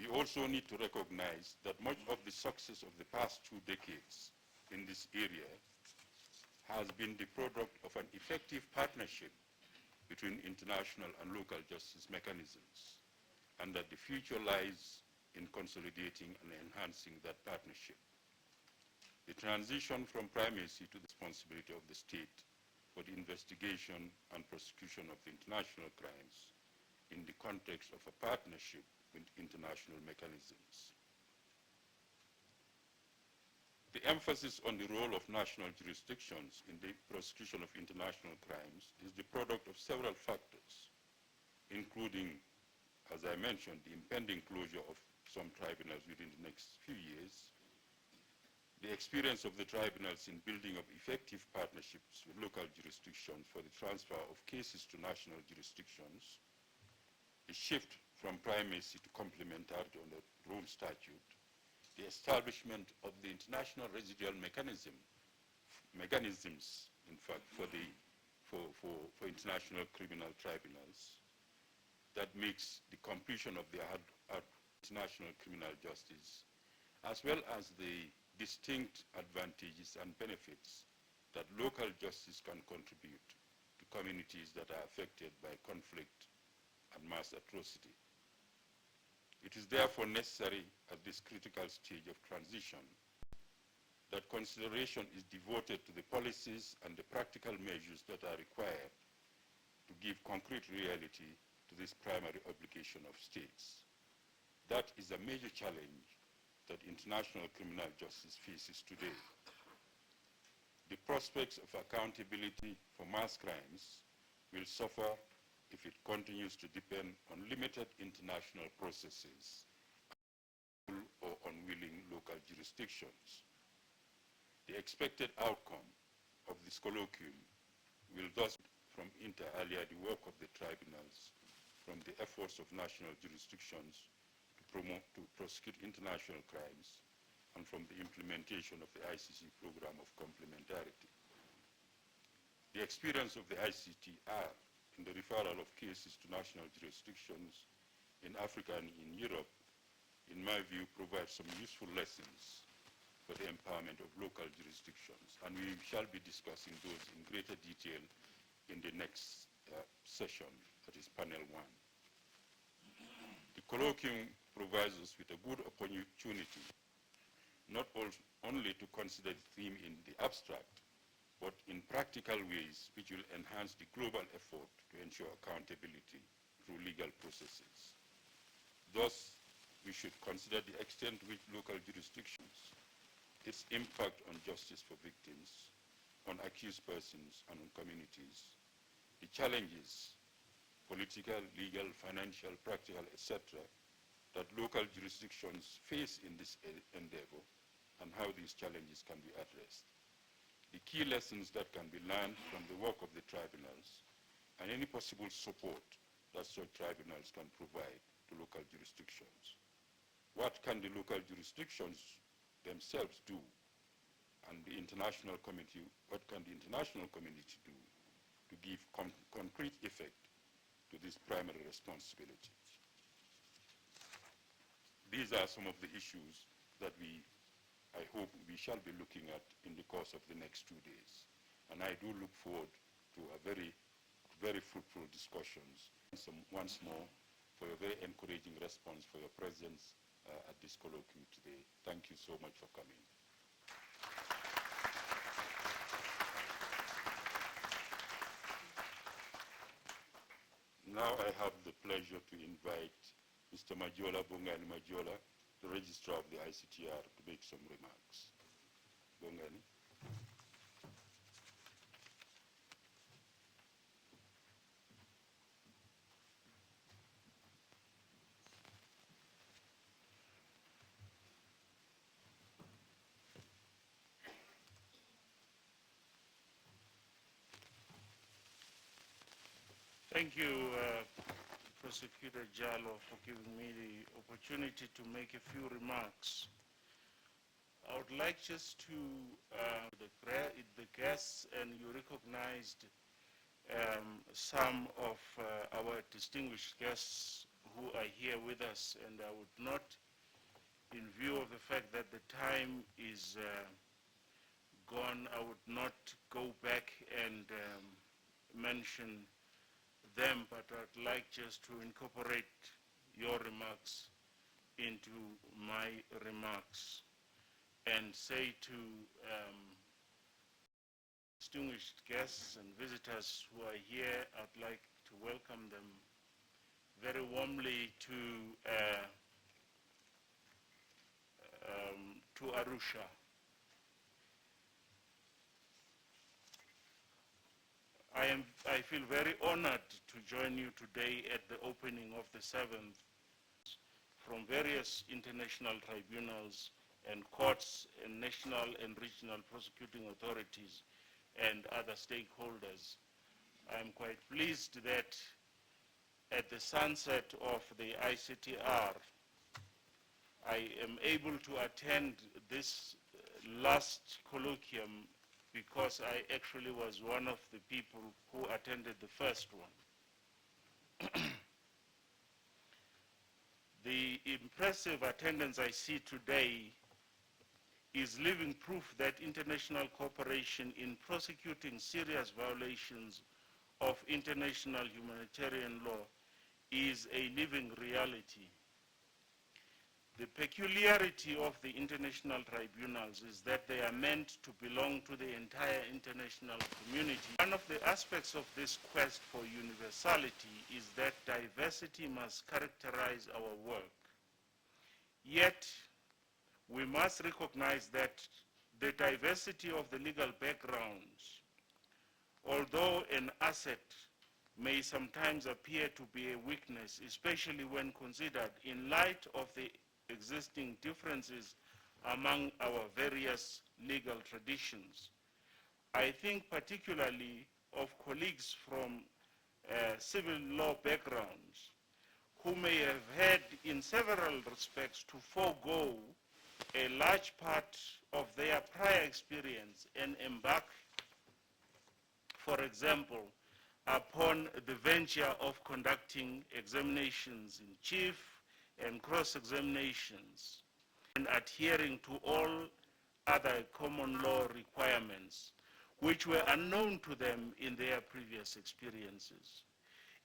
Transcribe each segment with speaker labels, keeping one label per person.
Speaker 1: we also need to recognize that much of the success of the past 2 decades in this area has been the product of an effective partnership between international and local justice mechanisms, and that the future lies in consolidating and enhancing that partnership. The transition from primacy to the responsibility of the state for the investigation and prosecution of international crimes in the context of a partnership with international mechanisms. The emphasis on the role of national jurisdictions in the prosecution of international crimes is the product of several factors, including, as I mentioned, the impending closure of some tribunals within the next few years, the experience of the tribunals in building up effective partnerships with local jurisdictions for the transfer of cases to national jurisdictions, the shift from primacy to complementarity on the Rome Statute, the establishment of the international residual mechanisms, in fact, for international criminal tribunals, that makes the completion of the international criminal justice, as well as the distinct advantages and benefits that local justice can contribute to communities that are affected by conflict and mass atrocity. It is therefore necessary at this critical stage of transition that consideration is devoted to the policies and the practical measures that are required to give concrete reality to this primary obligation of states. That is a major challenge that international criminal justice faces today. The prospects of accountability for mass crimes will suffer if it continues to depend on limited international processes or unwilling local jurisdictions. The expected outcome of this colloquium will thus from inter alia the work of the tribunals, from the efforts of national jurisdictions to prosecute international crimes, and from the implementation of the ICC program of complementarity. The experience of the ICTR in the referral of cases to national jurisdictions in Africa and in Europe, in my view, provides some useful lessons for the empowerment of local jurisdictions, and we shall be discussing those in greater detail in the next session, that is panel 1. The colloquium provides us with a good opportunity not only to consider the theme in the abstract, but in practical ways which will enhance the global effort to ensure accountability through legal processes. Thus, we should consider the extent to which local jurisdictions, its impact on justice for victims, on accused persons, and on communities, the challenges, political, legal, financial, practical, etc., that local jurisdictions face in this endeavor, and how these challenges can be addressed. The key lessons that can be learned from the work of the tribunals, and any possible support that such tribunals can provide to local jurisdictions. What can the local jurisdictions themselves do, and the international community, what can the international community do to give concrete effect to this primary responsibility? These are some of the issues that I hope we shall be looking at in the course of the next 2 days. And I do look forward to a very, very fruitful discussions. Once more, for your very encouraging response, for your presence at this colloquium today. Thank you so much for coming. Now I have the pleasure to invite Mr. Majola Bongani Majola, the Registrar of the ICTR, to make some remarks. Bongani.
Speaker 2: Thank you, Prosecutor Jallo, for giving me the opportunity to make a few remarks. I would like just to, the guests, and you recognized some of our distinguished guests who are here with us, and I would not, in view of the fact that the time is gone, I would not go back and mention them, but I'd like just to incorporate your remarks into my remarks and say to distinguished guests and visitors who are here, I'd like to welcome them very warmly to Arusha. I feel very honored to join you today at the opening of the 7th from various international tribunals and courts and national and regional prosecuting authorities and other stakeholders. I'm quite pleased that at the sunset of the ICTR, I am able to attend this last colloquium because I actually was one of the people who attended the first one. The impressive attendance I see today is living proof that international cooperation in prosecuting serious violations of international humanitarian law is a living reality. The peculiarity of the international tribunals is that they are meant to belong to the entire international community. One of the aspects of this quest for universality is that diversity must characterize our work. Yet, we must recognize that the diversity of the legal backgrounds, although an asset, may sometimes appear to be a weakness, especially when considered in light of the existing differences among our various legal traditions. I think particularly of colleagues from civil law backgrounds who may have had in several respects to forego a large part of their prior experience and embark, for example, upon the venture of conducting examinations in chief and cross-examinations and adhering to all other common law requirements which were unknown to them in their previous experiences.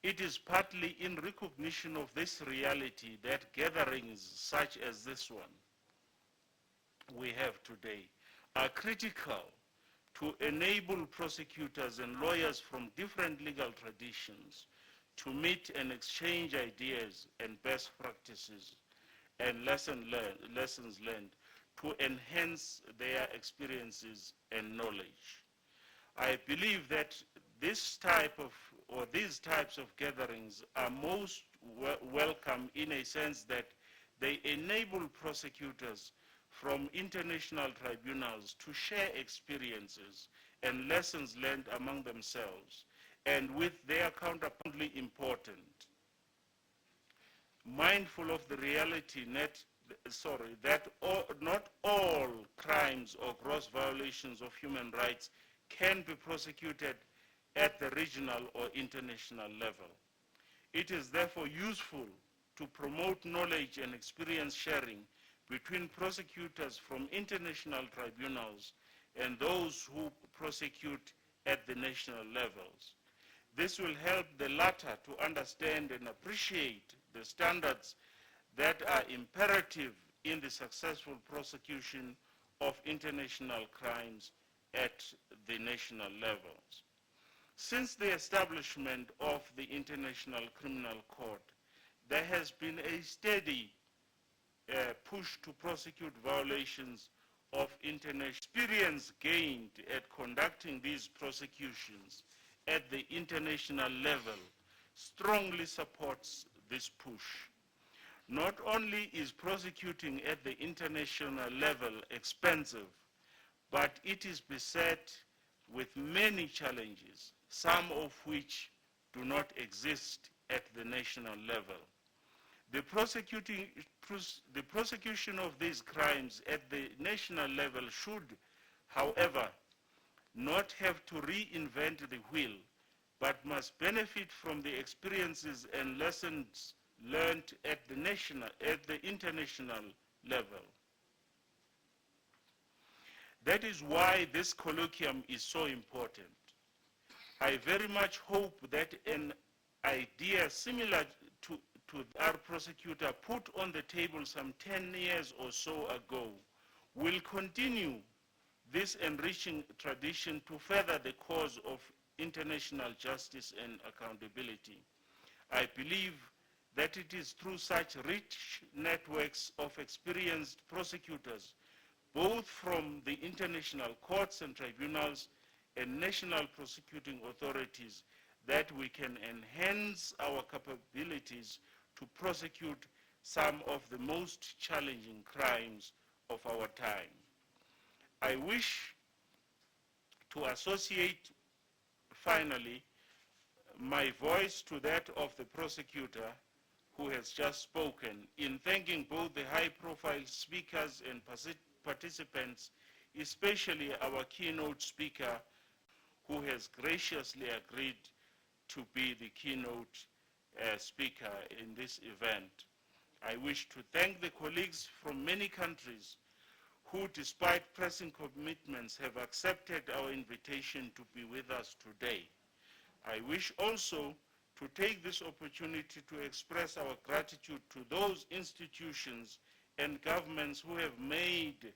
Speaker 2: It is partly in recognition of this reality that gatherings such as this one we have today are critical to enable prosecutors and lawyers from different legal traditions to meet and exchange ideas and best practices and lessons learned to enhance their experiences and knowledge. I believe that these types of gatherings are most welcome in a sense that they enable prosecutors from international tribunals to share experiences and lessons learned among themselves and with their counterpartly important. Mindful of the reality that not all crimes or gross violations of human rights can be prosecuted at the regional or international level. It is therefore useful to promote knowledge and experience sharing between prosecutors from international tribunals and those who prosecute at the national levels. This will help the latter to understand and appreciate the standards that are imperative in the successful prosecution of international crimes at the national levels. Since the establishment of the International Criminal Court, there has been a steady push to prosecute violations of international experience gained at conducting these prosecutions at the international level strongly supports this push. Not only is prosecuting at the international level expensive, but it is beset with many challenges, some of which do not exist at the national level. The prosecution of these crimes at the national level should, however, not have to reinvent the wheel, but must benefit from the experiences and lessons learned at the international level. That is why this colloquium is so important. I very much hope that an idea similar to our prosecutor put on the table some 10 years or so ago will continue this enriching tradition to further the cause of international justice and accountability. I believe that it is through such rich networks of experienced prosecutors, both from the international courts and tribunals and national prosecuting authorities, that we can enhance our capabilities to prosecute some of the most challenging crimes of our time. I wish to associate, finally, my voice to that of the prosecutor who has just spoken in thanking both the high-profile speakers and participants, especially our keynote speaker, who has graciously agreed to be the keynote speaker in this event. I wish to thank the colleagues from many countries who, despite pressing commitments, have accepted our invitation to be with us today. I wish also to take this opportunity to express our gratitude to those institutions and governments who have made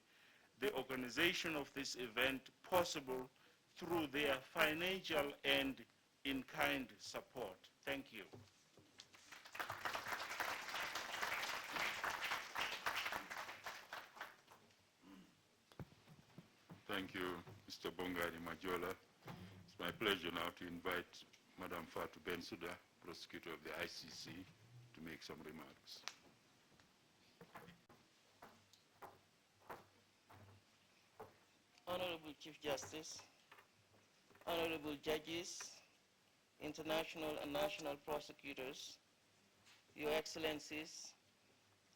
Speaker 2: the organization of this event possible through their financial and in-kind support. Thank you.
Speaker 1: Thank you, Mr. Bongani Majola. It's my pleasure now to invite Madam Fatou Bensouda, prosecutor of the ICC, to make some remarks.
Speaker 3: Honorable Chief Justice, honorable judges, international and national prosecutors, Your Excellencies,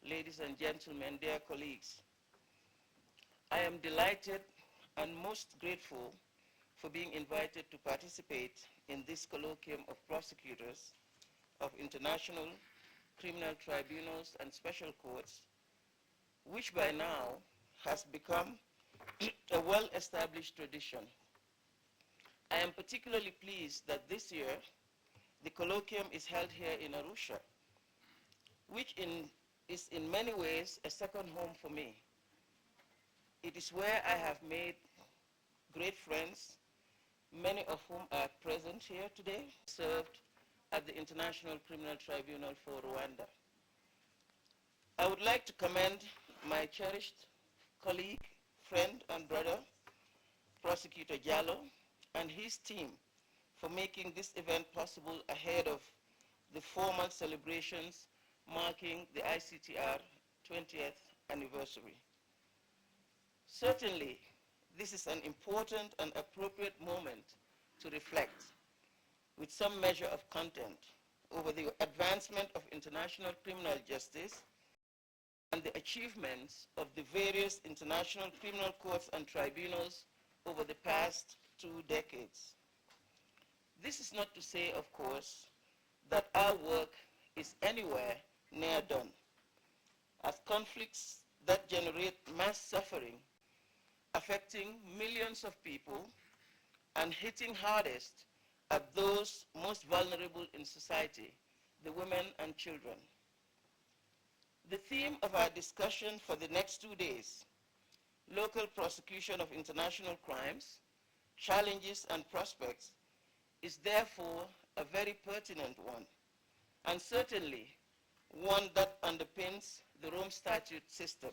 Speaker 3: ladies and gentlemen, dear colleagues, I am delighted and most grateful for being invited to participate in this colloquium of prosecutors of international criminal tribunals and special courts, which by now has become a well-established tradition. I am particularly pleased that this year the colloquium is held here in Arusha, which is in many ways a second home for me. It is where I have made great friends, many of whom are present here today, served at the International Criminal Tribunal for Rwanda. I would like to commend my cherished colleague, friend and brother, Prosecutor Jallo, and his team for making this event possible ahead of the formal celebrations marking the ICTR 20th anniversary. Certainly, this is an important and appropriate moment to reflect with some measure of content over the advancement of international criminal justice and the achievements of the various international criminal courts and tribunals over the past 2 decades. This is not to say, of course, that our work is anywhere near done, as conflicts that generate mass suffering affecting millions of people and hitting hardest at those most vulnerable in society, the women and children. The theme of our discussion for the next 2 days, local prosecution of international crimes, challenges and prospects, is therefore a very pertinent one, and certainly one that underpins the Rome Statute system.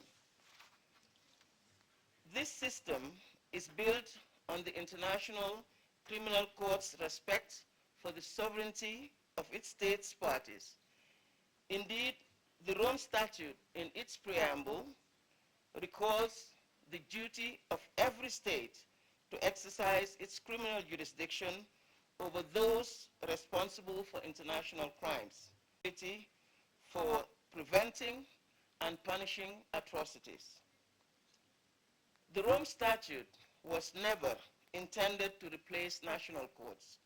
Speaker 3: This system is built on the International Criminal Court's respect for the sovereignty of its states' parties. Indeed, the Rome Statute, in its preamble, recalls the duty of every state to exercise its criminal jurisdiction over those responsible for international crimes, for preventing and punishing atrocities. The Rome Statute was never intended to replace national courts,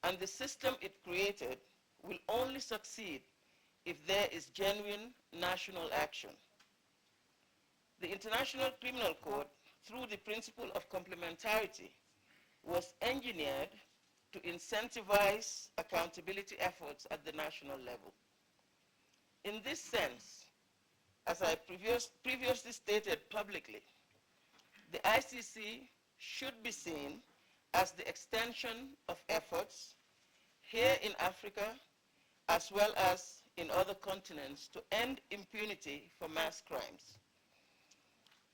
Speaker 3: and the system it created will only succeed if there is genuine national action. The International Criminal Court, through the principle of complementarity, was engineered to incentivize accountability efforts at the national level. In this sense, as I previously stated publicly, the ICC should be seen as the extension of efforts here in Africa as well as in other continents to end impunity for mass crimes.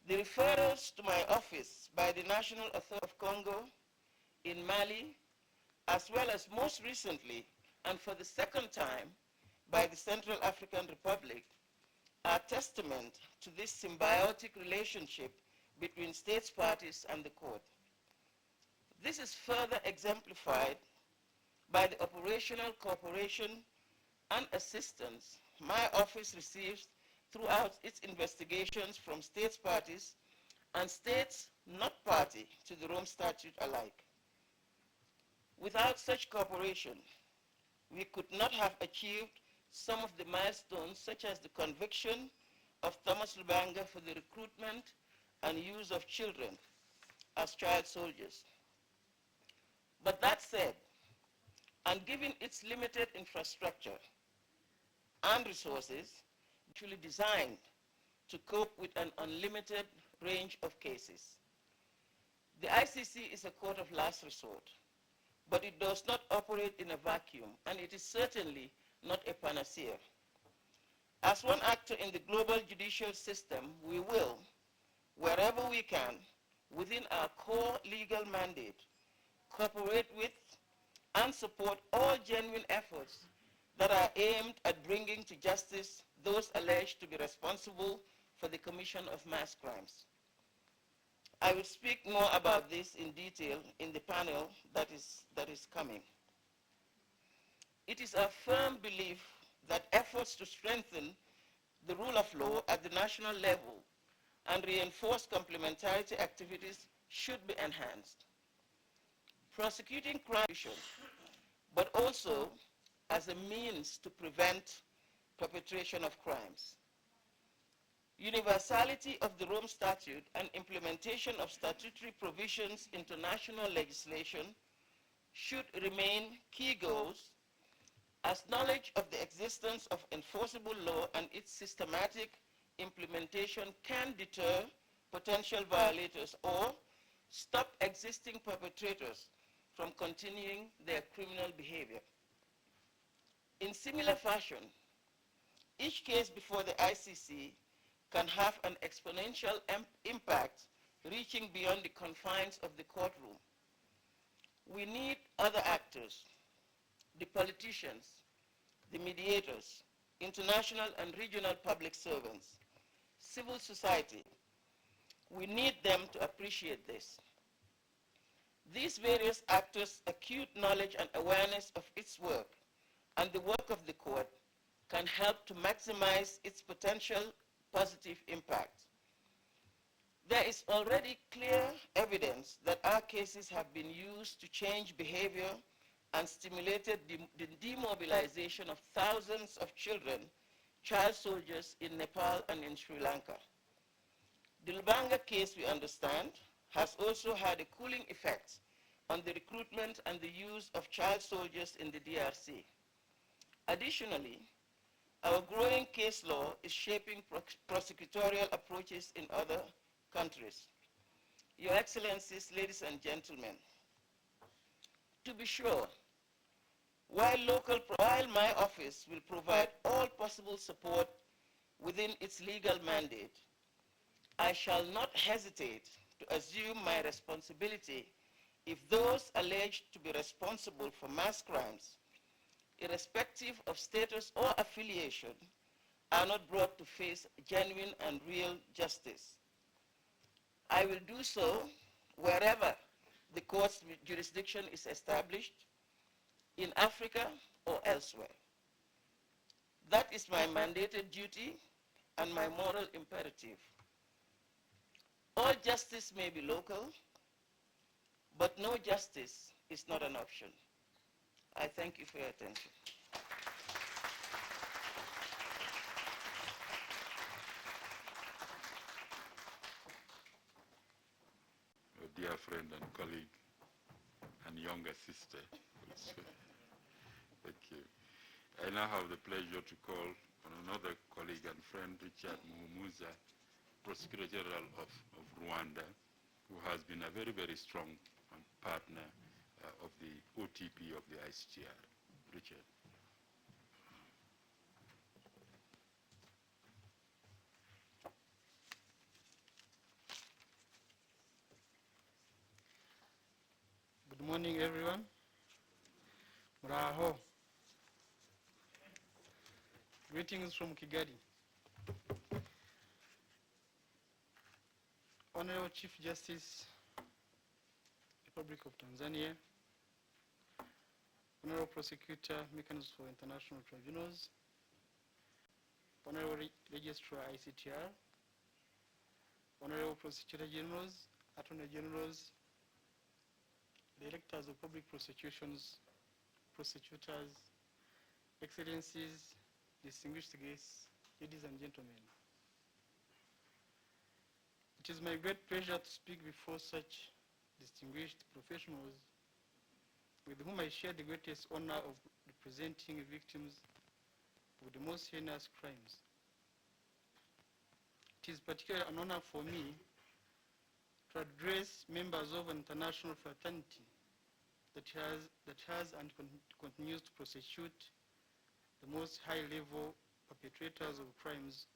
Speaker 3: The referrals to my office by the National Authority of Congo, in Mali, as well as most recently, and for the second time, by the Central African Republic, are testament to this symbiotic relationship between states parties and the court. This is further exemplified by the operational cooperation and assistance my office receives throughout its investigations from states parties and states not party to the Rome Statute alike. Without such cooperation, we could not have achieved some of the milestones such as the conviction of Thomas Lubanga for the recruitment and use of children as child soldiers. But that said, and given its limited infrastructure and resources, actually designed to cope with an unlimited range of cases. The ICC is a court of last resort, but it does not operate in a vacuum, and it is certainly not a panacea. As one actor in the global judicial system, we will, wherever we can, within our core legal mandate, cooperate with and support all genuine efforts that are aimed at bringing to justice those alleged to be responsible for the commission of mass crimes. I will speak more about this in detail in the panel that is coming. It is our firm belief that efforts to strengthen the rule of law at the national level and reinforce complementarity activities should be enhanced. Prosecuting crime, but also as a means to prevent perpetration of crimes. Universality of the Rome Statute and implementation of statutory provisions into national legislation should remain key goals, as knowledge of the existence of enforceable law and its systematic implementation can deter potential violators or stop existing perpetrators from continuing their criminal behavior. In similar fashion, each case before the ICC can have an exponential impact reaching beyond the confines of the courtroom. We need other actors, the politicians, the mediators, international and regional public servants, civil society. We need them to appreciate this. These various actors' acute knowledge and awareness of its work and the work of the court can help to maximize its potential positive impact. There is already clear evidence that our cases have been used to change behavior and stimulated the demobilization of thousands of children, child soldiers in Nepal and in Sri Lanka. The Lubanga case, we understand, has also had a cooling effect on the recruitment and the use of child soldiers in the DRC. Additionally, our growing case law is shaping prosecutorial approaches in other countries. Your Excellencies, ladies and gentlemen, to be sure, while my office will provide all possible support within its legal mandate, I shall not hesitate to assume my responsibility if those alleged to be responsible for mass crimes, irrespective of status or affiliation, are not brought to face genuine and real justice. I will do so wherever the court's jurisdiction is established, in Africa or elsewhere. That is my mandated duty and my moral imperative. All justice may be local, but no justice is not an option. I thank you for your attention.
Speaker 1: friend and colleague and younger sister. Thank you. I now have the pleasure to call on another colleague and friend, Richard Muhumuza, Prosecutor General of Rwanda, who has been a very, very strong partner of the OTP of the ICTR. Richard.
Speaker 4: Good morning, everyone. Muraho. Greetings from Kigali. Honorable Chief Justice, Republic of Tanzania, Honorable Prosecutor, Mechanism for International Tribunals, Honorable Registrar ICTR, Honorable Prosecutor Generals, Attorney Generals, Directors of Public Prosecutions, Prosecutors, Excellencies, distinguished guests, ladies and gentlemen. It is my great pleasure to speak before such distinguished professionals with whom I share the greatest honor of representing victims of the most heinous crimes. It is particularly an honor for me to address members of an international fraternity that has and continues to prosecute the most high-level perpetrators of crimes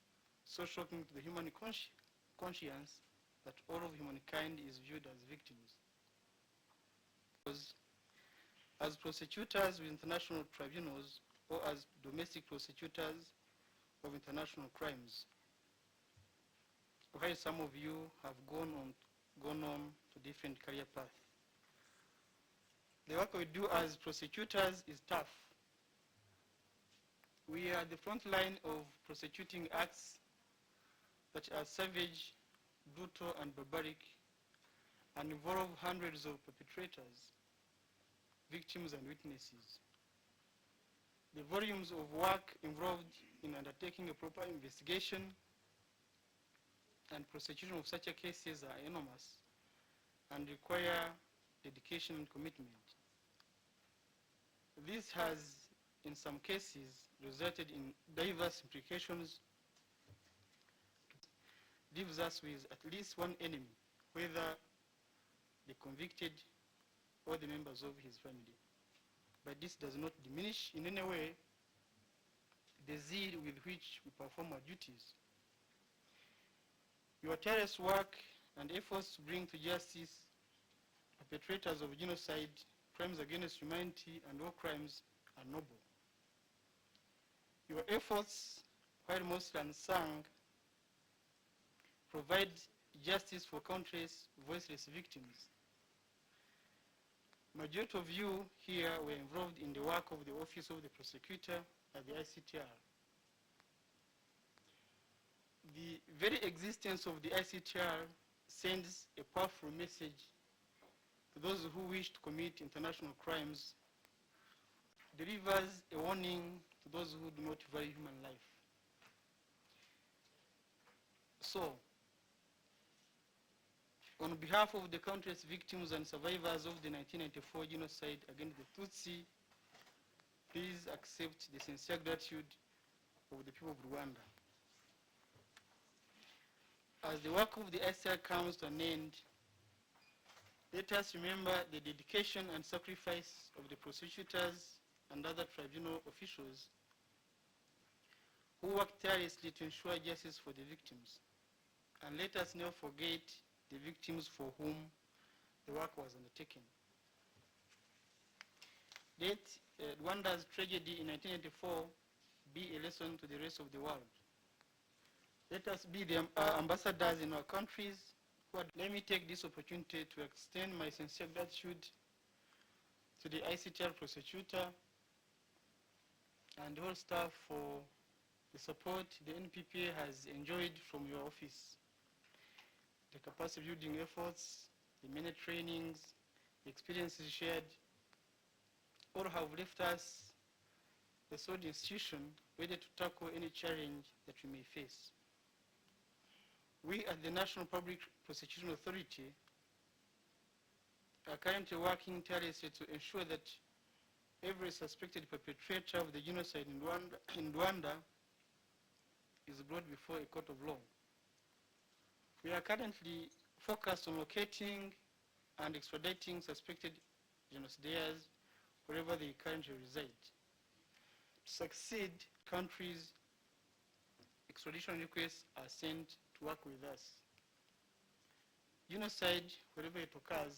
Speaker 4: so shocking to the human conscience that all of humankind is viewed as victims. As prosecutors with international tribunals or as domestic prosecutors of international crimes, while some of you have gone on to different career paths. The work we do as prosecutors is tough. We are at the front line of prosecuting acts that are savage, brutal, and barbaric, and involve hundreds of perpetrators, victims, and witnesses. The volumes of work involved in undertaking a proper investigation and prosecution of such cases are enormous and require dedication and commitment. This has, in some cases, resulted in diverse implications. Leaves us with at least one enemy, whether the convicted or the members of his family. But this does not diminish in any way the zeal with which we perform our duties. Your tireless work and efforts to bring to justice perpetrators of genocide, crimes against humanity, and war crimes are noble. Your efforts, while mostly unsung, provide justice for countless voiceless victims. Majority of you here were involved in the work of the Office of the Prosecutor at the ICTR. The very existence of the ICTR sends a powerful message to those who wish to commit international crimes, delivers a warning to those who do not value human life. So, on behalf of the countless victims and survivors of the 1994 genocide against the Tutsi, please accept the sincere gratitude of the people of Rwanda. As the work of the ICTR comes to an end, let us remember the dedication and sacrifice of the prosecutors and other tribunal officials who worked tirelessly to ensure justice for the victims. And let us never forget the victims for whom the work was undertaken. Let Rwanda's tragedy in 1984 be a lesson to the rest of the world. Let us be the ambassadors in our countries. Let me take this opportunity to extend my sincere gratitude to the ICTR prosecutor and the whole staff for the support the NPPA has enjoyed from your office. The capacity building efforts, the many trainings, the experiences shared, all have left us the solid institution ready to tackle any challenge that we may face. We at the National Public Prosecution Authority are currently working tirelessly to ensure that every suspected perpetrator of the genocide in Rwanda is brought before a court of law. We are currently focused on locating and extraditing suspected genocidaires wherever they currently reside. To succeed, countries' extradition requests are sent to work with us. Genocide, wherever it occurs,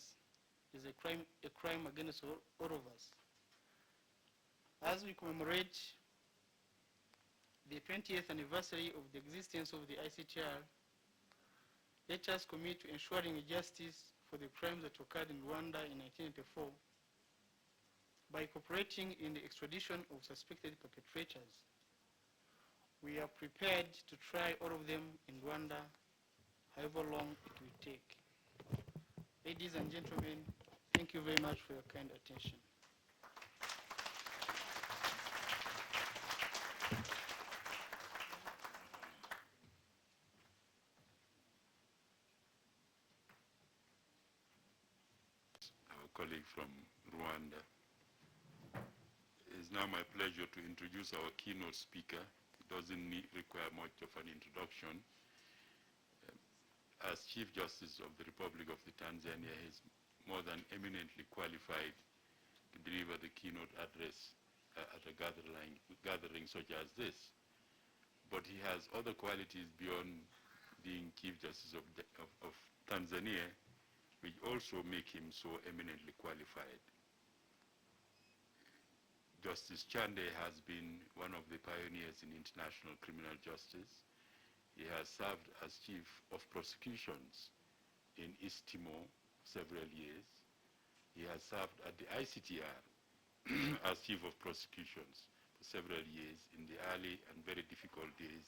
Speaker 4: is a crime against all of us. As we commemorate the 20th anniversary of the existence of the ICTR, let us commit to ensuring justice for the crimes that occurred in Rwanda in 1984 by cooperating in the extradition of suspected perpetrators. We are prepared to try all of them in Rwanda, however long it will take. Ladies and gentlemen, thank you very much for your kind attention.
Speaker 1: Our colleague from Rwanda. It is now my pleasure to introduce our keynote speaker. It doesn't require much of an introduction. As Chief Justice of the Republic of Tanzania, he is more than eminently qualified to deliver the keynote address at a gathering such as this. But he has other qualities beyond being Chief Justice of Tanzania, which also make him so eminently qualified. Justice Chande has been one of the pioneers in international criminal justice. He has served as Chief of Prosecutions in East Timor several years. He has served at the ICTR as Chief of Prosecutions for several years in the early and very difficult days,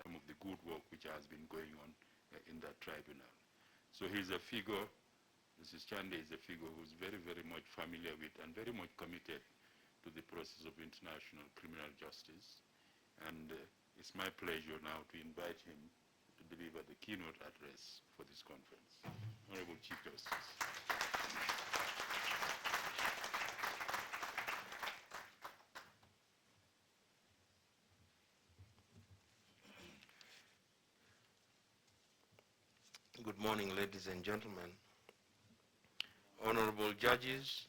Speaker 1: some of the good work which has been going on in that tribunal. So he's a figure, Mrs. Chande is a figure who's very, very much familiar with and very much committed to the process of international criminal justice. And it's my pleasure now to invite him to deliver the keynote address for this conference. Honorable Chief Justice.
Speaker 5: Good morning, ladies and gentlemen. Honorable judges,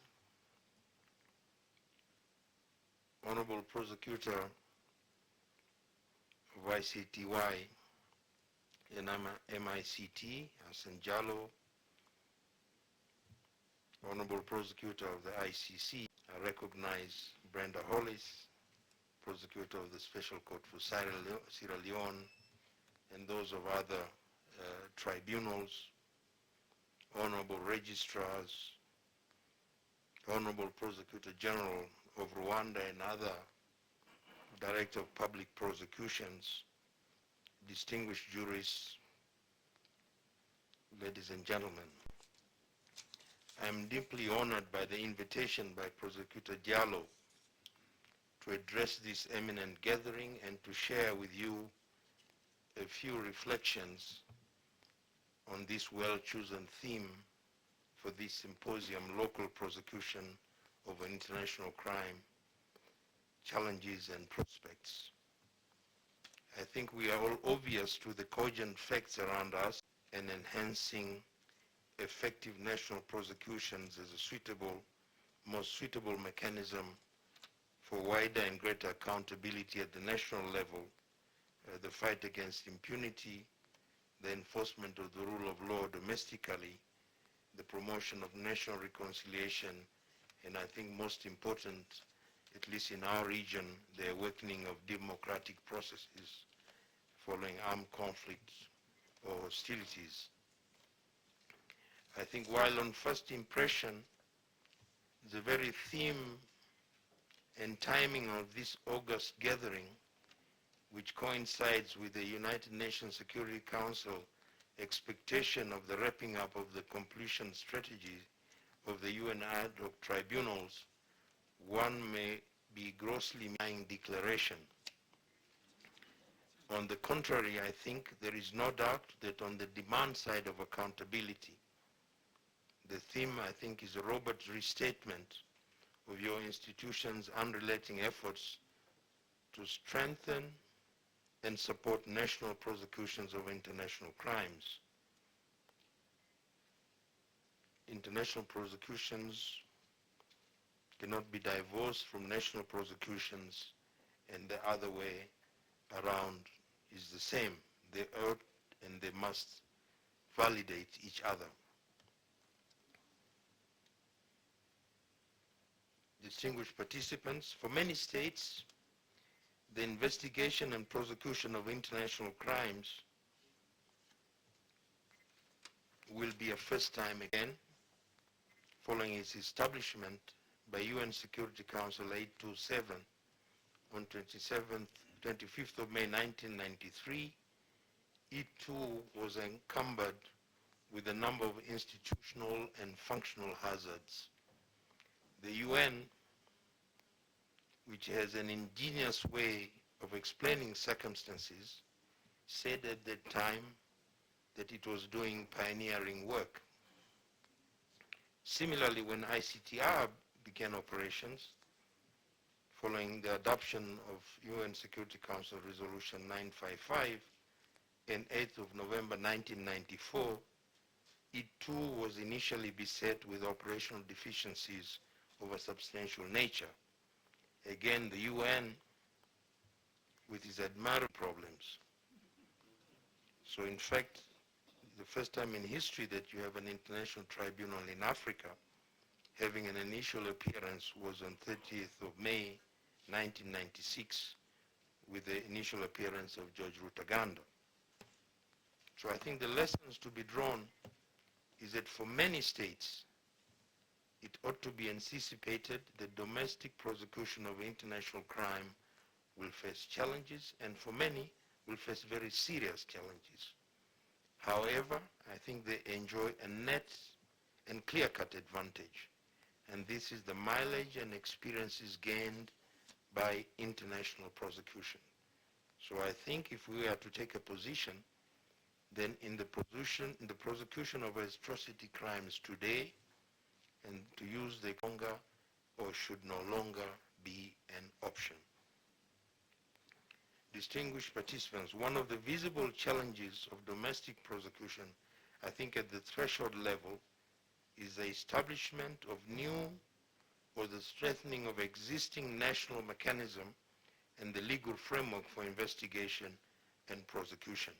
Speaker 5: Honorable Prosecutor of ICTY and MICT, Hassan Jallow, Honorable Prosecutor of the ICC, I recognize Brenda Hollis, Prosecutor of the Special Court for Sierra Leone, and those of other tribunals, Honorable Registrars, Honorable Prosecutor General of Rwanda and other Director of Public Prosecutions, distinguished jurists, ladies and gentlemen. I am deeply honored by the invitation by Prosecutor Diallo to address this eminent gathering and to share with you a few reflections on this well-chosen theme for this symposium, Local Prosecution of International Crime, Challenges and Prospects. I think we are all obvious to the cogent facts around us, and enhancing effective national prosecutions as a most suitable mechanism for wider and greater accountability at the national level, the fight against impunity, the enforcement of the rule of law domestically, the promotion of national reconciliation, and I think most important, at least in our region, the awakening of democratic processes following armed conflicts or hostilities. I think while on first impression, the very theme and timing of this August gathering, which coincides with the United Nations Security Council expectation of the wrapping up of the completion strategy of the UN ad hoc tribunals, one may be grossly lying declaration. On the contrary, I think there is no doubt that on the demand side of accountability, The theme, I think, is a robust restatement of your institution's unrelenting efforts to strengthen and support national prosecutions of international crimes. International prosecutions cannot be divorced from national prosecutions, and the other way around is the same. They ought and they must validate each other. Distinguished participants, for many states, the investigation and prosecution of international crimes will be a first time again following its establishment by UN Security Council 827 on 25th of May 1993. It too was encumbered with a number of institutional and functional hazards. The UN, which has an ingenious way of explaining circumstances, said at that time that it was doing pioneering work. Similarly, when ICTR began operations, following the adoption of UN Security Council Resolution 955 on 8th of November 1994, it too was initially beset with operational deficiencies of a substantial nature. Again, the UN with its admirable problems. So in fact, the first time in history that you have an international tribunal in Africa having an initial appearance was on 30th of May 1996 with the initial appearance of George Rutaganda. So I think the lessons to be drawn is that for many states, it ought to be anticipated that domestic prosecution of international crime will face challenges, and for many will face very serious challenges. However, I think they enjoy a net and clear-cut advantage, and this is the mileage and experiences gained by international prosecution. So I think if we are to take a position, then in the prosecution of atrocity crimes today, and to use the longer or should no longer be an option. Distinguished participants, one of the visible challenges of domestic prosecution, I think at the threshold level, is the establishment of new or the strengthening of existing national mechanism and the legal framework for investigation and prosecution.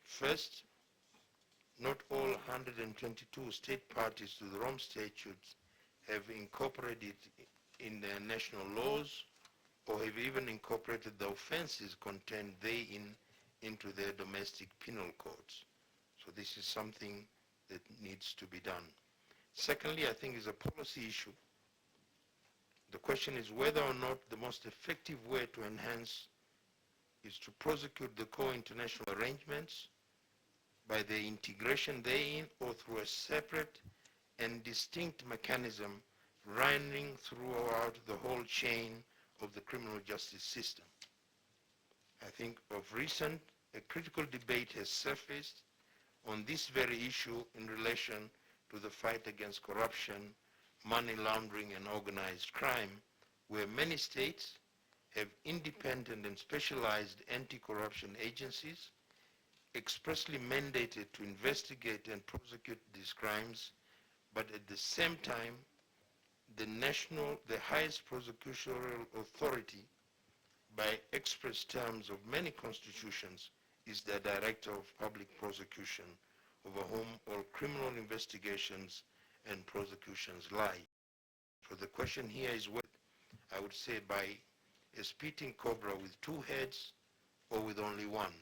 Speaker 5: First, not all 122 state parties to the Rome Statutes have incorporated in their national laws or have even incorporated the offenses contained therein into their domestic penal codes. So this is something that needs to be done. Secondly, I think is a policy issue. The question is whether or not the most effective way to enhance is to prosecute the core international arrangements by their integration therein or through a separate and distinct mechanism running throughout the whole chain of the criminal justice system. I think of recent, a critical debate has surfaced on this very issue in relation to the fight against corruption, money laundering, and organized crime, where many states have independent and specialized anti-corruption agencies expressly mandated to investigate and prosecute these crimes, but at the same time, the highest prosecutorial authority by express terms of many constitutions is the Director of Public Prosecution, over whom all criminal investigations and prosecutions lie. So the question here is what I would say by a spitting cobra with two heads or with only one.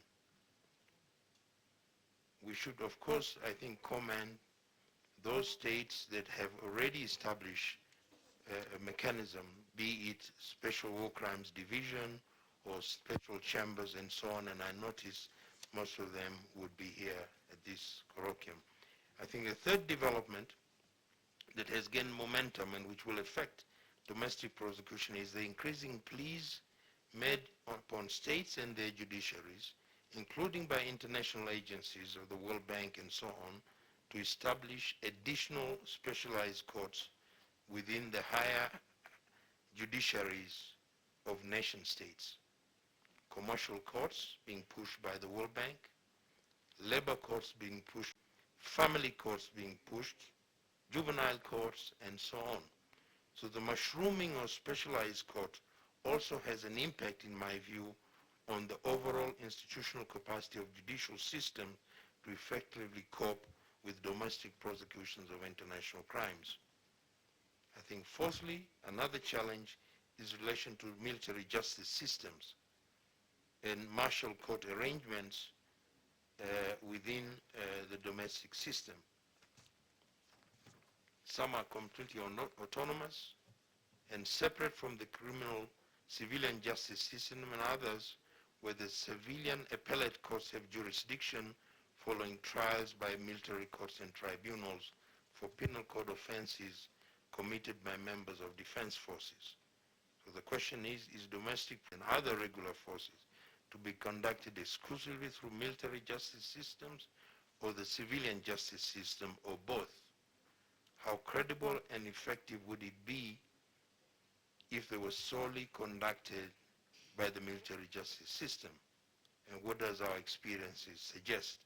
Speaker 5: We should, of course, I think, commend those states that have already established a mechanism, be it Special War Crimes Division or special chambers and so on, and I notice most of them would be here at this colloquium. I think a third development that has gained momentum and which will affect domestic prosecution is the increasing pleas made upon states and their judiciaries, including by international agencies of the World Bank and so on, to establish additional specialized courts within the higher judiciaries of nation states. Commercial courts being pushed by the World Bank, labor courts being pushed, family courts being pushed, juvenile courts, and so on. So the mushrooming of specialized court also has an impact, in my view, on the overall institutional capacity of judicial system to effectively cope with domestic prosecutions of international crimes. I think fourthly, another challenge is in relation to military justice systems and martial court arrangements within the domestic system. Some are completely autonomous and separate from the criminal civilian justice system, and others where the civilian appellate courts have jurisdiction following trials by military courts and tribunals for penal code offenses committed by members of defense forces. So the question is domestic and other regular forces to be conducted exclusively through military justice systems or the civilian justice system, or both? How credible and effective would it be if they were solely conducted by the military justice system? And what does our experiences suggest?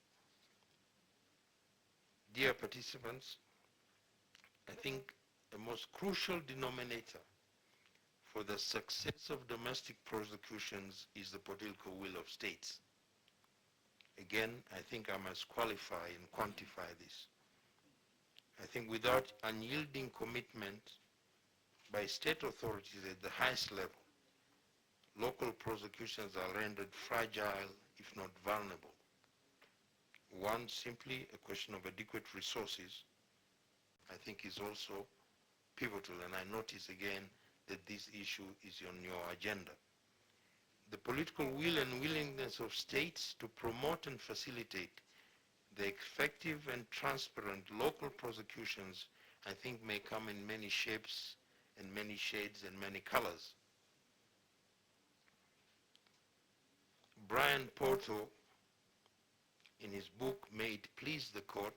Speaker 5: Dear participants, I think the most crucial denominator for the success of domestic prosecutions is the political will of states. Again, I think I must qualify and quantify this. I think without unyielding commitment by state authorities at the highest level, local prosecutions are rendered fragile, if not vulnerable. One, simply a question of adequate resources, I think is also pivotal, and I notice again that this issue is on your agenda. The political will and willingness of states to promote and facilitate the effective and transparent local prosecutions, I think, may come in many shapes and many shades and many colors. Brian Porto, in his book, May It Please the Court,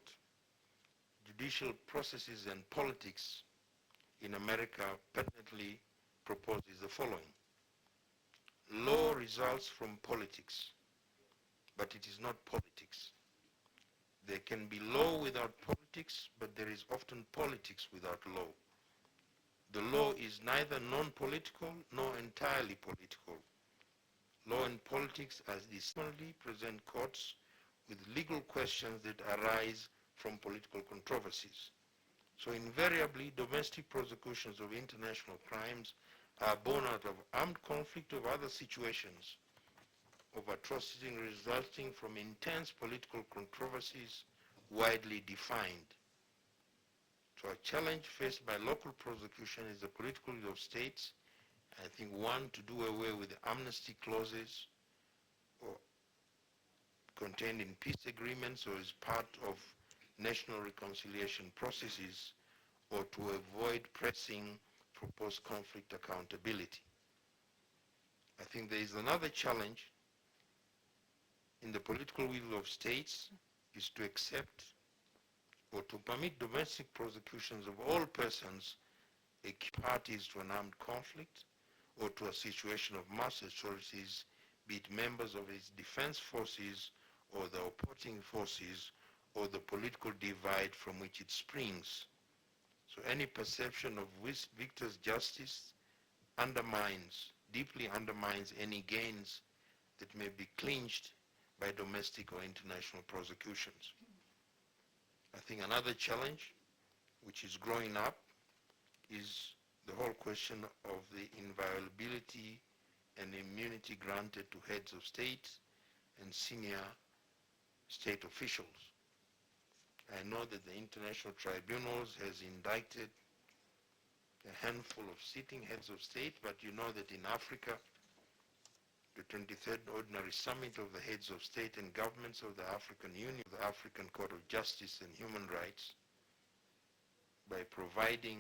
Speaker 5: Judicial Processes and Politics in America, pertinently proposes the following. Law results from politics, but it is not politics. There can be law without politics, but there is often politics without law. The law is neither non-political nor entirely political. Law and politics as dissimilarly present courts with legal questions that arise from political controversies. So invariably, domestic prosecutions of international crimes are born out of armed conflict or other situations of atrocity resulting from intense political controversies widely defined. So a challenge faced by local prosecution is the political will of states, I think, one, to do away with the amnesty clauses or contained in peace agreements or as part of national reconciliation processes, or to avoid pressing for post-conflict accountability. I think there is another challenge in the political will of states is to accept or to permit domestic prosecutions of all persons parties to an armed conflict or to a situation of mass atrocities, be it members of its defense forces or the opposing forces or the political divide from which it springs. So any perception of victor's justice deeply undermines any gains that may be clinched by domestic or international prosecutions. I think another challenge which is growing up is the whole question of the inviolability and immunity granted to heads of state and senior state officials. I know that the International Tribunals has indicted a handful of sitting heads of state, but you know that in Africa, the 23rd Ordinary Summit of the Heads of State and Governments of the African Union, the African Court of Justice and Human Rights, by providing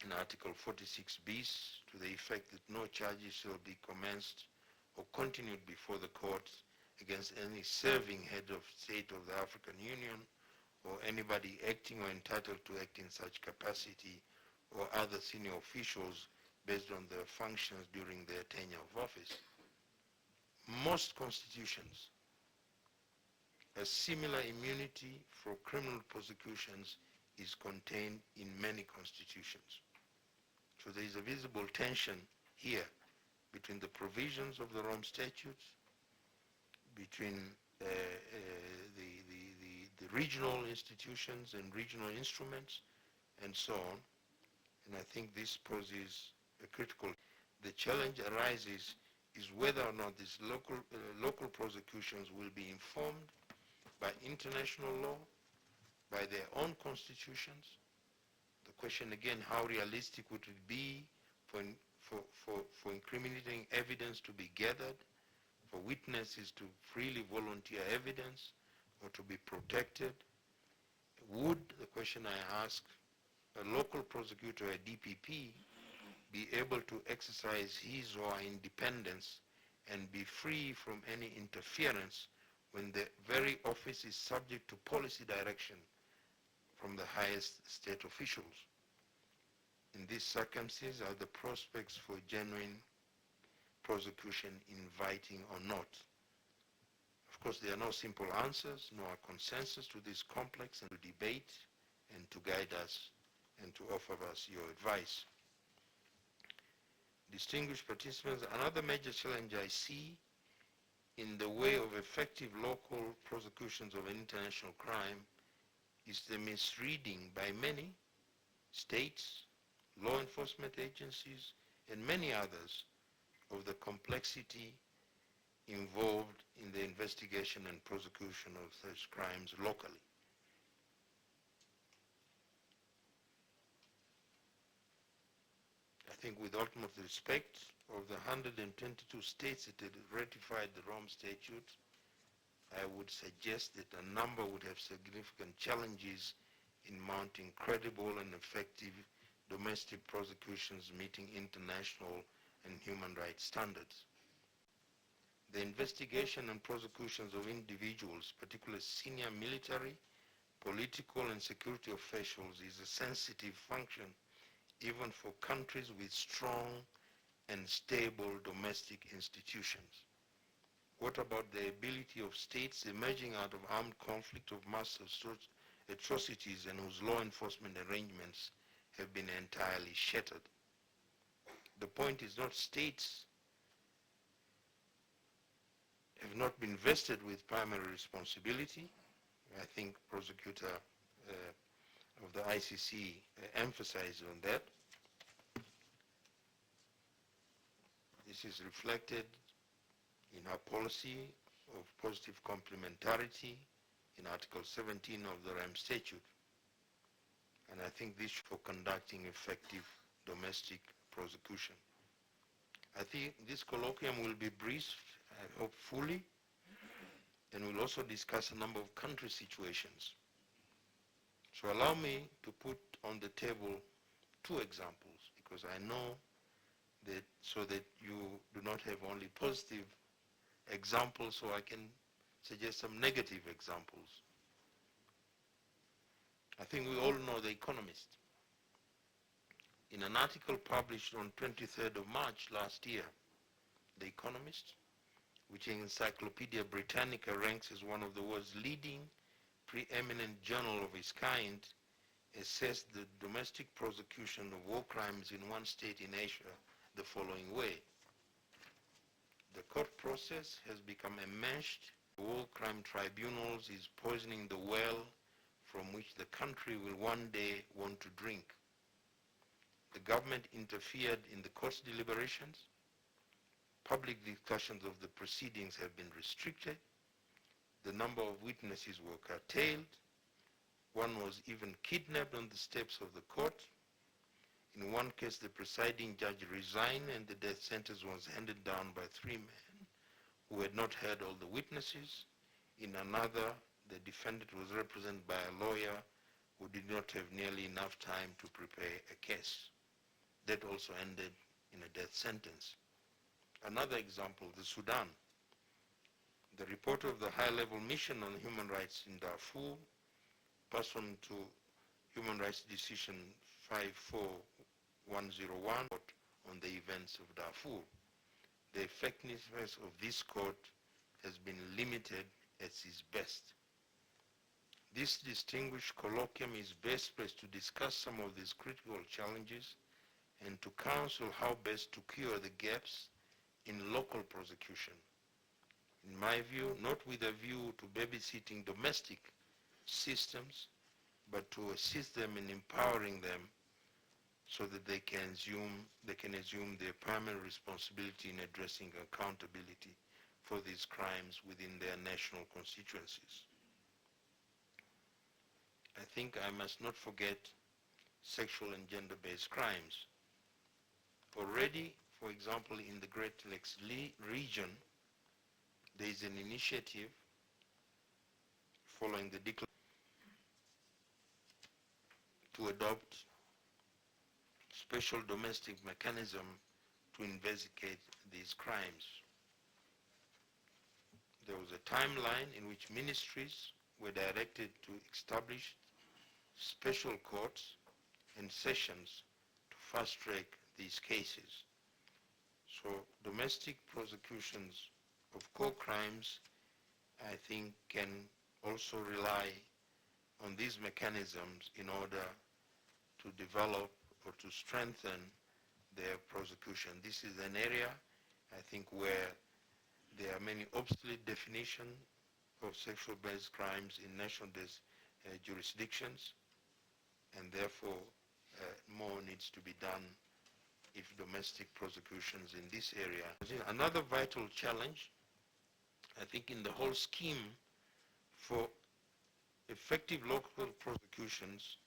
Speaker 5: in Article 46 bis to the effect that no charges shall be commenced or continued before the court against any serving head of state of the African Union or anybody acting or entitled to act in such capacity or other senior officials based on their functions during their tenure of office. Most constitutions, a similar immunity for criminal prosecutions is contained in many constitutions. So there is a visible tension here between the provisions of the Rome Statutes, between the regional institutions and regional instruments, and so on. And I think this poses a critical. The challenge arises is whether or not these local prosecutions will be informed by international law, by their own constitutions. The question again, how realistic would it be for incriminating evidence to be gathered, for witnesses to freely volunteer evidence or to be protected? Would, the question I ask, a local prosecutor, a DPP, be able to exercise his or her independence and be free from any interference when the very office is subject to policy direction from the highest state officials? In these circumstances, are the prospects for genuine prosecution inviting or not? Of course, there are no simple answers, nor consensus to this complex and to debate and to guide us and to offer us your advice. Distinguished participants, another major challenge I see in the way of effective local prosecutions of international crime is the misreading by many states, law enforcement agencies, and many others of the complexity involved in the investigation and prosecution of such crimes locally. I think with utmost respect, of the 122 states that had ratified the Rome Statute, I would suggest that a number would have significant challenges in mounting credible and effective domestic prosecutions meeting international and human rights standards. The investigation and prosecutions of individuals, particularly senior military, political, and security officials, is a sensitive function even for countries with strong and stable domestic institutions. What about the ability of states emerging out of armed conflict, of mass atrocities, and whose law enforcement arrangements have been entirely shattered? The point is not states have not been vested with primary responsibility. I think prosecutor of the ICC emphasized on that. This is reflected in our policy of positive complementarity in Article 17 of the Rome Statute. And I think this for conducting effective domestic prosecution. I think this colloquium will be briefed, I hope fully, and we'll also discuss a number of country situations. So allow me to put on the table two examples, because I know that so that you do not have only positive examples, so I can suggest some negative examples. I think we all know The Economist. In an article published on 23rd of March last year, The Economist, which in Encyclopedia Britannica ranks as one of the world's leading preeminent journal of its kind, assessed the domestic prosecution of war crimes in one state in Asia the following way. The court process has become enmeshed. War crime tribunals is poisoning the well from which the country will one day want to drink. The government interfered in the court's deliberations. Public discussions of the proceedings have been restricted. The number of witnesses were curtailed. One was even kidnapped on the steps of the court. In one case, the presiding judge resigned and the death sentence was handed down by three men who had not heard all the witnesses. In another, the defendant was represented by a lawyer who did not have nearly enough time to prepare a case. That also ended in a death sentence. Another example, the Sudan. The report of the high-level mission on human rights in Darfur person to Human Rights Decision 54101 on the events of Darfur. The effectiveness of this court has been limited at its best. This distinguished colloquium is best placed to discuss some of these critical challenges and to counsel how best to cure the gaps in local prosecution. In my view, not with a view to babysitting domestic systems, but to assist them in empowering them so that they can assume their primary responsibility in addressing accountability for these crimes within their national constituencies. I think I must not forget sexual and gender-based crimes. Already, for example, in the Great Lakes region, there is an initiative following the declaration to adopt special domestic mechanism to investigate these crimes. There was a timeline in which ministries were directed to establish special courts and sessions to fast-track these cases. So domestic prosecutions of core crimes, I think, can also rely on these mechanisms in order to develop or to strengthen their prosecution. This is an area, I think, where there are many obsolete definitions of sexual-based crimes in national jurisdictions, and therefore more needs to be done if domestic prosecutions in this area. Another vital challenge, I think, in the whole scheme for effective local prosecutions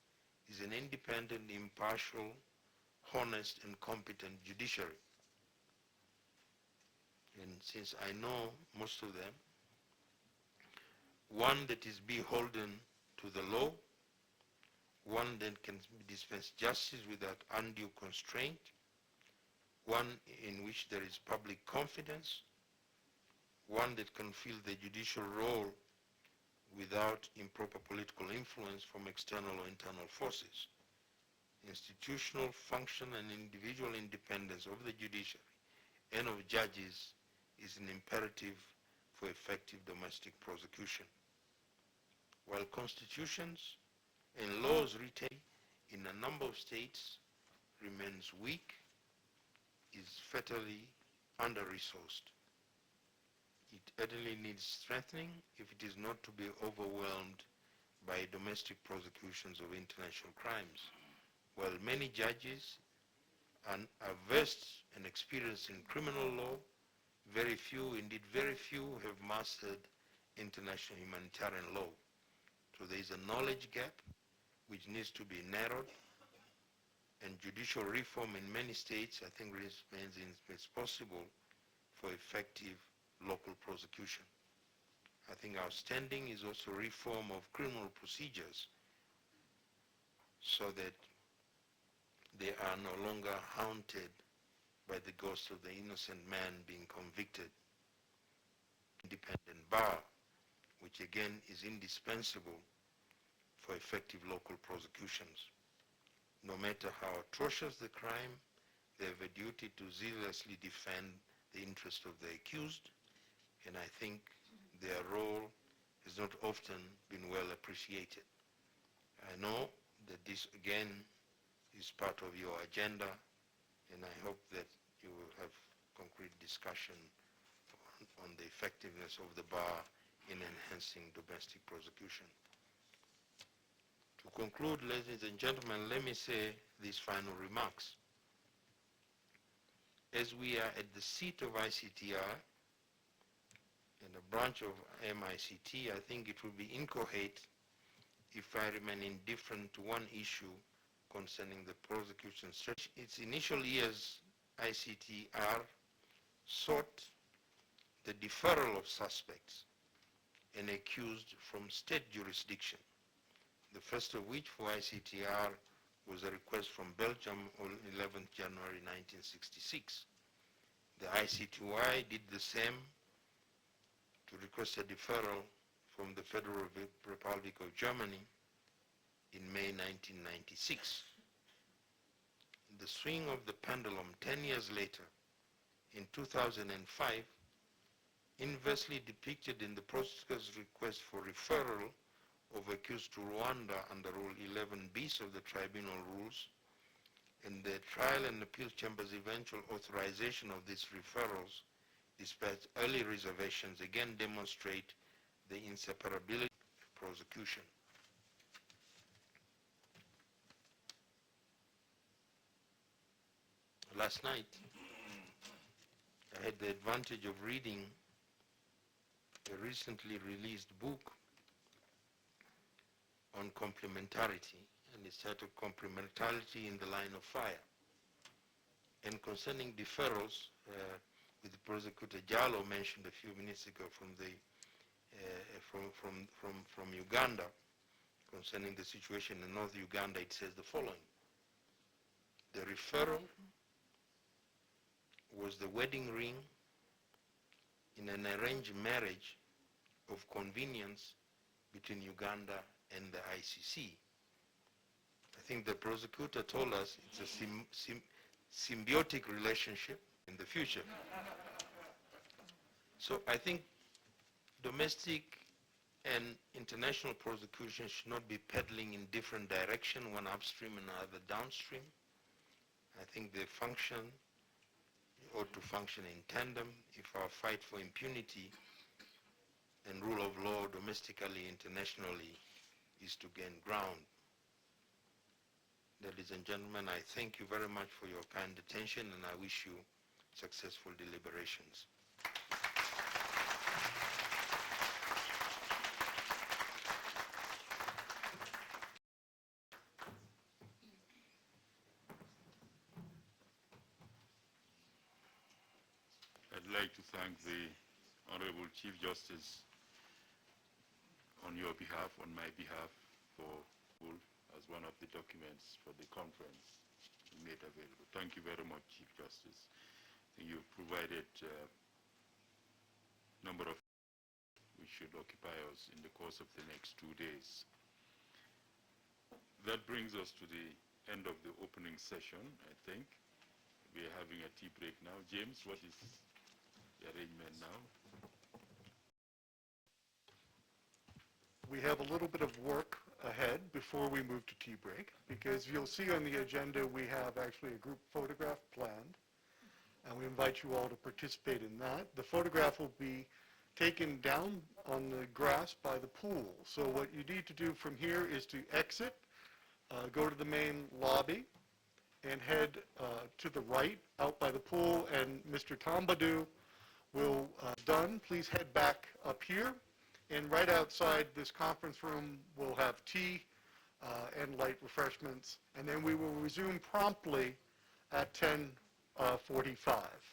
Speaker 5: is an independent, impartial, honest, and competent judiciary. And since I know most of them, one that is beholden to the law, one that can dispense justice without undue constraint, one in which there is public confidence, one that can fill the judicial role without improper political influence from external or internal forces. Institutional function and individual independence of the judiciary and of judges is an imperative for effective domestic prosecution. While constitutions and laws retain in a number of states remains weak, is fatally under-resourced. It urgently needs strengthening if it is not to be overwhelmed by domestic prosecutions of international crimes. While many judges are versed and experienced in criminal law, very few, indeed very few, have mastered international humanitarian law. So there is a knowledge gap which needs to be narrowed, and judicial reform in many states, I think, remains possible for effective local prosecution. I think outstanding is also reform of criminal procedures so that they are no longer haunted by the ghost of the innocent man being convicted. Independent bar, which again is indispensable for effective local prosecutions. No matter how atrocious the crime, they have a duty to zealously defend the interest of the accused, and I think their role has not often been well appreciated. I know that this again is part of your agenda, and I hope that you will have concrete discussion on the effectiveness of the bar in enhancing domestic prosecution. To conclude, ladies and gentlemen, let me say these final remarks. As we are at the seat of ICTR and a branch of MICT, I think it will be incoherent if I remain indifferent to one issue concerning the prosecution search. Its initial years, ICTR sought the deferral of suspects and accused from state jurisdiction. The first of which for ICTR was a request from Belgium on 11th January 1966. The ICTY did the same to request a deferral from the Federal Republic of Germany in May 1996. The swing of the pendulum 10 years later, in 2005, inversely depicted in the prosecutor's request for referral of accused to Rwanda under Rule 11 bis of the Tribunal Rules, and the Trial and Appeal Chamber's eventual authorization of these referrals, despite early reservations, again demonstrate the inseparability of prosecution. Last night, I had the advantage of reading a recently released book on complementarity, and it's titled Complementarity in the Line of Fire. And concerning deferrals, with Prosecutor Jallo mentioned a few minutes ago from Uganda, concerning the situation in North Uganda, it says the following: the referral was the wedding ring in an arranged marriage of convenience between Uganda and the ICC. I think the prosecutor told us it's a symbiotic relationship in the future. So I think domestic and international prosecution should not be peddling in different directions, one upstream and another downstream. I think they ought to function in tandem if our fight for impunity and rule of law domestically, internationally, is to gain ground. Ladies and gentlemen, I thank you very much for your kind attention, and I wish you successful deliberations.
Speaker 1: I'd like to thank the Honorable Chief Justice on your behalf, on my behalf, for as one of the documents for the conference made available. Thank you very much, Chief Justice. You've provided a number of which should occupy us in the course of the next 2 days. That brings us to the end of the opening session, I think. We are having a tea break now. James, what is the arrangement now?
Speaker 6: We have a little bit of work ahead before we move to tea break, because you'll see on the agenda we have actually a group photograph planned, and we invite you all to participate in that. The photograph will be taken down on the grass by the pool. So what you need to do from here is to exit, go to the main lobby, and head to the right out by the pool, and Mr. Tambadou will done. Please head back up here, and right outside this conference room we'll have tea and light refreshments, and then we will resume promptly at 10:45.